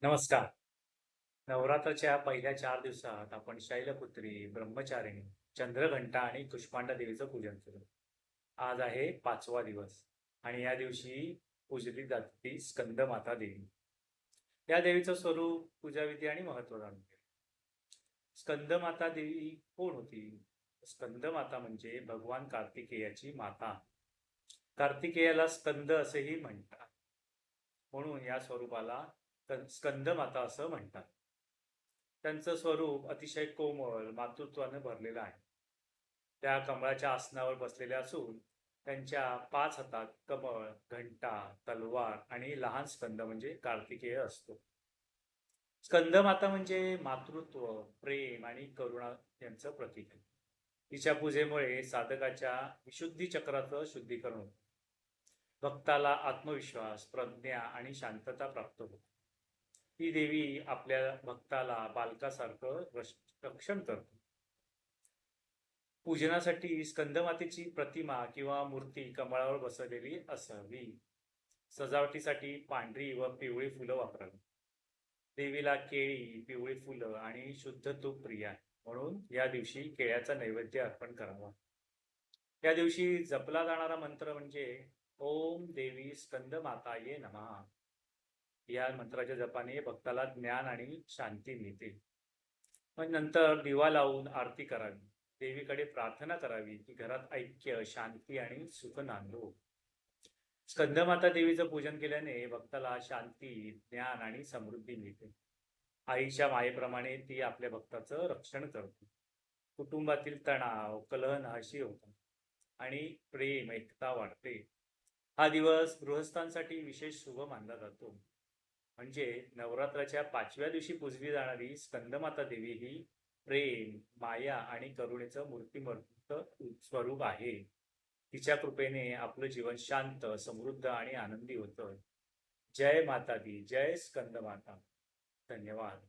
नमस्कार. नवरात्राच्या पहिल्या 4 दिवसात आपण शैलपुत्री, ब्रह्मचारिणी, चंद्रघंटा आणि कुष्मांडा देवीचं पूजन केलं. आज आहे 5वा दिवस आणि या दिवशी पूजली जाते स्कंदमाता देवी. या देवीचं स्वरूप, पूजाविधी आणि महत्त्व जाणून घेऊ. स्कंदमाता देवी कोण होती? स्कंदमाता म्हणजे भगवान कार्तिकेयाची माता. कार्तिकेयाला स्कंद असेही म्हणतात. म्हणून या स्वरूपाला स्कंदमाता असं म्हणतात. त्यांचं स्वरूप अतिशय कोमल, मातृत्वाने भरलेलं आहे. त्या कमळाच्या आसनावर बसलेल्या असून त्यांच्या 5 हातात कमळ, घंटा, तलवार आणि लहान स्कंद म्हणजे कार्तिकेय असतो. स्कंदमाता म्हणजे मातृत्व, प्रेम आणि करुणा यांचं प्रतीक आहे. तिच्या पूजेमुळे साधकाच्या विशुद्धी चक्राचं शुद्धीकरण होतं. भक्ताला आत्मविश्वास, प्रज्ञा आणि शांतता प्राप्त होते. ही देवी आपल्या भक्ताला बालकासारखं रक्षण करते. पूजनासाठी स्कंदमातेची प्रतिमा किंवा मूर्ती कमळावर बसवलेली असावी. सजावटीसाठी पांढरी व पिवळी फुलं वापरावी. देवीला केळी, पिवळी फुलं आणि शुद्ध तूप प्रिय आहे. म्हणून या दिवशी केळ्याचा नैवेद्य अर्पण करावा. या दिवशी जपला जाणारा मंत्र म्हणजे ओम देवी स्कंदमाताये नमः. या मंत्राच्या जपाने भक्ताला ज्ञान आणि शांती मिळते. मग नंतर दिवा लावून आरती करावी. देवीकडे प्रार्थना करावी की घरात ऐक्य, शांती आणि सुख नांदो. स्कंदमाता देवीचं पूजन केल्याने भक्ताला शांती, ज्ञान आणि समृद्धी मिळते. आईच्या मायेप्रमाणे ती आपल्या भक्ताचं रक्षण करते. कुटुंबातील तणाव, कलह नाहीशी होतात आणि प्रेम, एकता वाढते. हा दिवस गृहस्थांसाठी विशेष शुभ मानला जातो. म्हणजे नवरात्राच्या 5व्या दिवशी पूजली जाणारी स्कंदमाता देवी ही प्रेम, माया आणि करुणेचं मूर्तिमंत स्वरूप आहे. तिच्या कृपेने आपलं जीवन शांत, समृद्ध आणि आनंदी होतं. जय माता दी, जय स्कंदमाता. धन्यवाद.